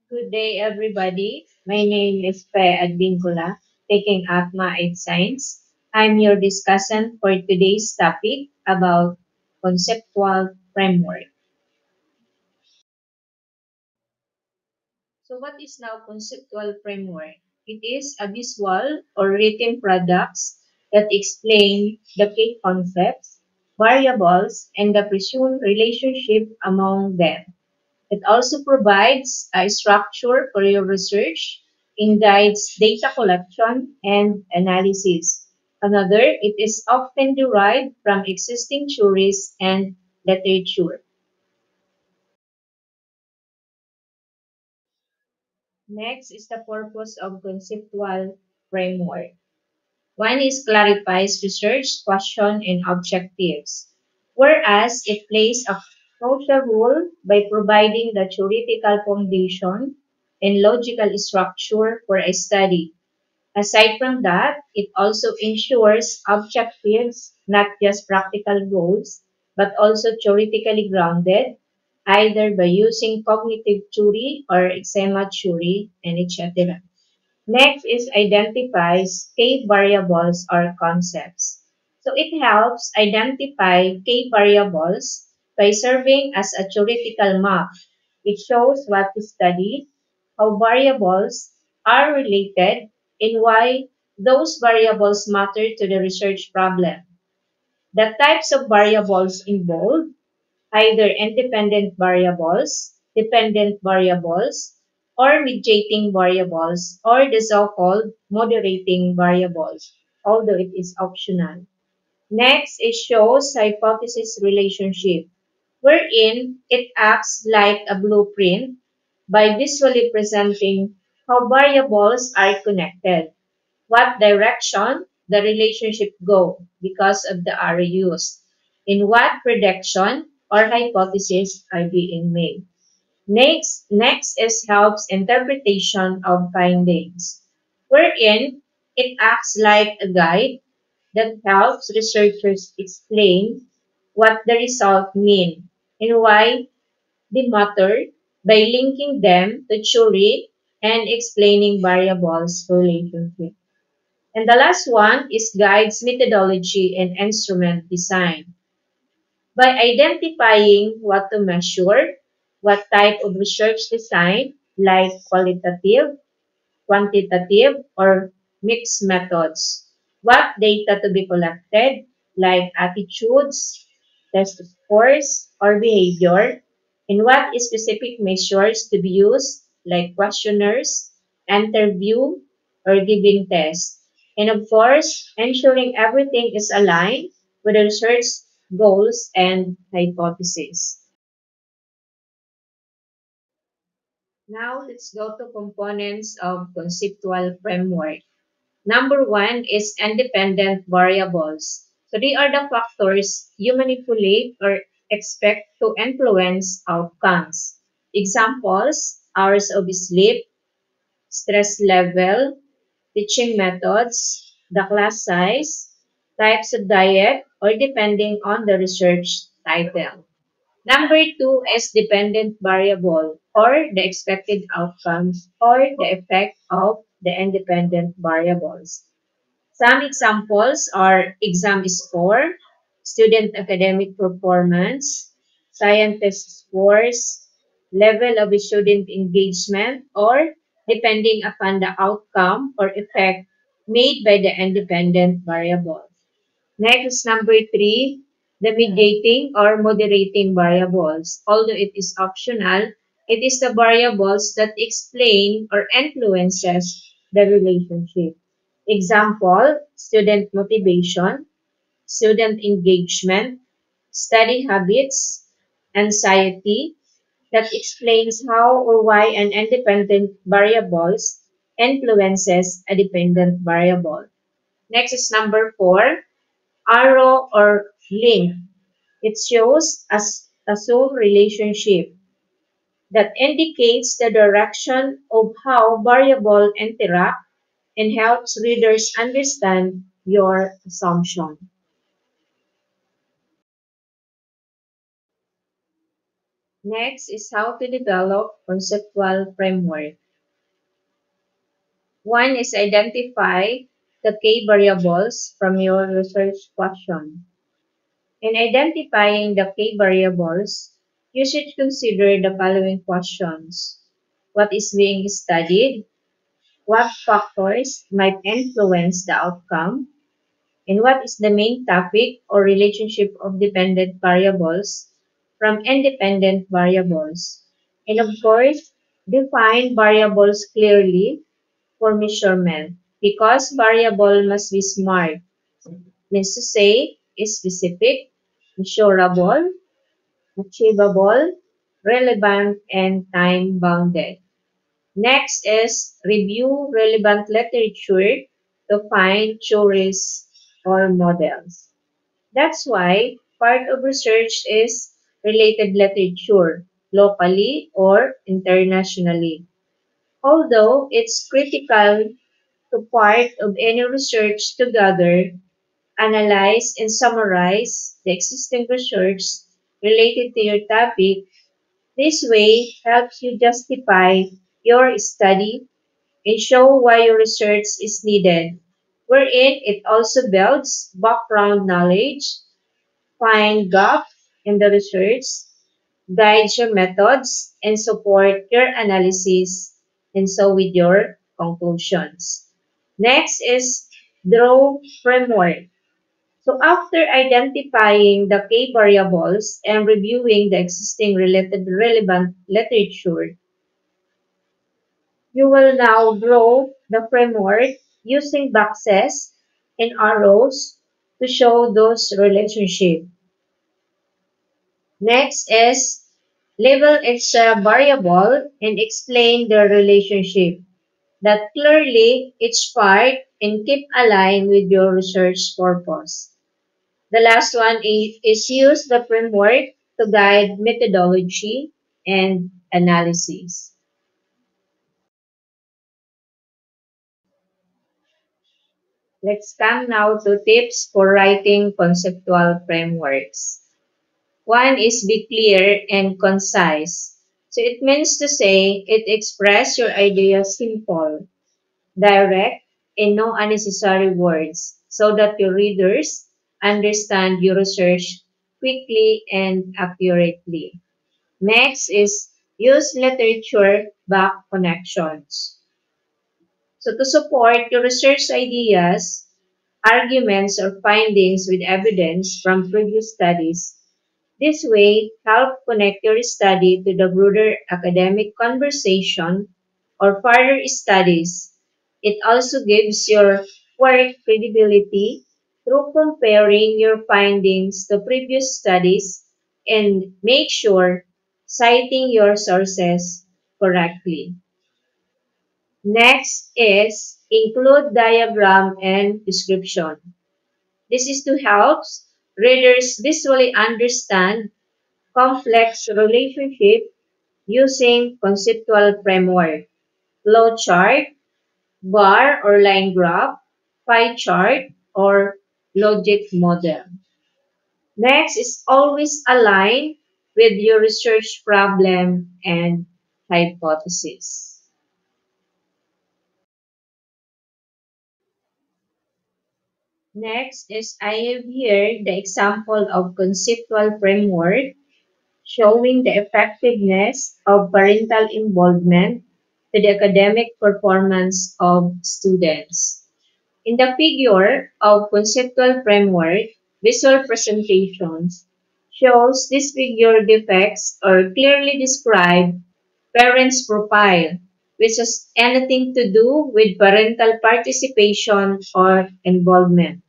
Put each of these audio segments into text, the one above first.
Good day, everybody. My name is Pe Advincula, taking up Ma'at Science. I'm your discussant for today's topic about conceptual framework. So, what is now conceptual framework? It is a visual or written products that explain the key concepts, variables, and the presumed relationship among them. It also provides a structure for your research and guides data collection and analysis. Another, it is often derived from existing theories and literature. Next is the purpose of conceptual framework. One is clarifies research, question, and objectives, whereas it plays a crucial role by providing the theoretical foundation and logical structure for a study. Aside from that, it also ensures objectives, not just practical goals, but also theoretically grounded, either by using cognitive theory or exema theory, and etc. Next is identifies key variables or concepts. So it helps identify key variables by serving as a theoretical map. It shows what to study, how variables are related, and why those variables matter to the research problem. The types of variables involved either independent variables, dependent variables, or mediating variables, or the so-called moderating variables, although it is optional. Next, it shows hypothesis relationship, wherein it acts like a blueprint by visually presenting how variables are connected, what direction the relationship go because of the array used, in what prediction or hypothesis are being made. Next is helps interpretation of findings, wherein it acts like a guide that helps researchers explain what the results mean and why they matter by linking them to theory and explaining variables relationship. And the last one is guides methodology and instrument design. By identifying what to measure, what type of research design, like qualitative, quantitative, or mixed methods, what data to be collected, like attitudes, test scores, or behavior, and what specific measures to be used, like questionnaires, interview, or giving tests. And of course, ensuring everything is aligned with the research goals and hypotheses. Now let's go to components of conceptual framework. Number one is independent variables. So they are the factors you manipulate or expect to influence outcomes. Examples, hours of sleep, stress level, teaching methods, the class size, types of diet, or depending on the research title. Number two is dependent variable or the expected outcomes or the effect of the independent variables. Some examples are exam score, student academic performance, scientist scores, level of student engagement, or depending upon the outcome or effect made by the independent variable. Next, number three, the mediating or moderating variables. Although it is optional, it is the variables that explain or influences the relationship. Example, student motivation, student engagement, study habits, anxiety, that explains how or why an independent variables influences a dependent variable. Next is number four, arrow or link. It shows as a soul relationship that indicates the direction of how variable interact and helps readers understand your assumption. Next is how to develop conceptual framework. One is identify the key variables from your research question. In identifying the key variables, you should consider the following questions. What is being studied? What factors might influence the outcome? And what is the main topic or relationship of dependent variables from independent variables? And of course, define variables clearly for measurement because variable must be SMART, means to say is specific, measurable, achievable, relevant, and time-bounded. Next is review relevant literature to find theories or models. That's why part of research is related literature, locally or internationally. Although it's critical to part of any research to gather, analyze, and summarize the existing research related to your topic. This way helps you justify your study and show why your research is needed, wherein it also builds background knowledge, find gaps in the research, guides your methods, and support your analysis, and so with your conclusions. Next is draw framework. So after identifying the key variables and reviewing the existing related relevant literature, you will now draw the framework using boxes and arrows to show those relationships. Next is label each variable and explain their relationship. That clearly each part and keep aligned with your research purpose. The last one is use the framework to guide methodology and analysis. Let's come now to tips for writing conceptual frameworks. One is be clear and concise. So it means to say it express your ideas simple, direct, and no unnecessary words so that your readers understand your research quickly and accurately. Next is use literature back connections. So to support your research ideas, arguments, or findings with evidence from previous studies, this way help connect your study to the broader academic conversation or further studies. It also gives your work credibility through comparing your findings to previous studies and make sure citing your sources correctly. Next is include diagram and description. This is to help readers visually understand complex relationship using conceptual framework, flow chart, bar or line graph, pie chart, or logic model. Next is always align with your research problem and hypothesis. Next is I have here the example of conceptual framework showing the effectiveness of parental involvement to the academic performance of students. In the figure of conceptual framework, visual presentations shows this figure depicts or clearly describe parents' profile, which has anything to do with parental participation or involvement,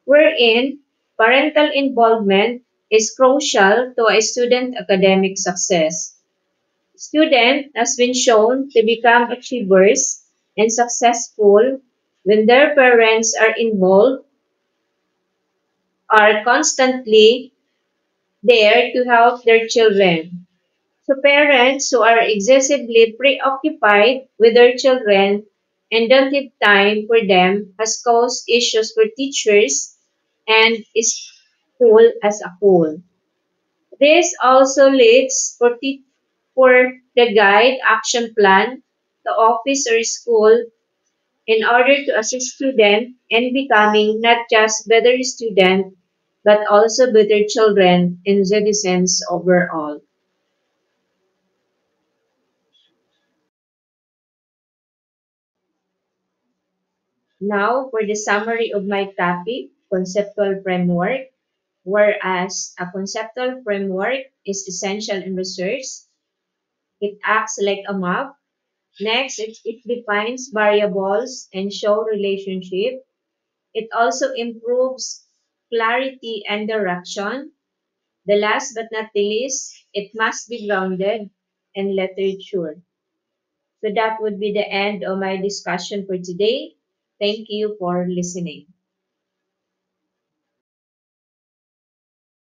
wherein parental involvement is crucial to a student academic success. Student has been shown to become achievers and successful when their parents are involved, are constantly there to help their children. So parents who are excessively preoccupied with their children and don't have time for them has caused issues for teachers and school as a whole. This also leads for the guide action plan, the office or school in order to assist students in becoming not just better students, but also better children and citizens overall. Now, for the summary of my topic, conceptual framework, whereas a conceptual framework is essential in research, it acts like a map. Next, it defines variables and show relationship. It also improves clarity and direction. The last but not the least, it must be grounded in literature. So that would be the end of my discussion for today. Thank you for listening.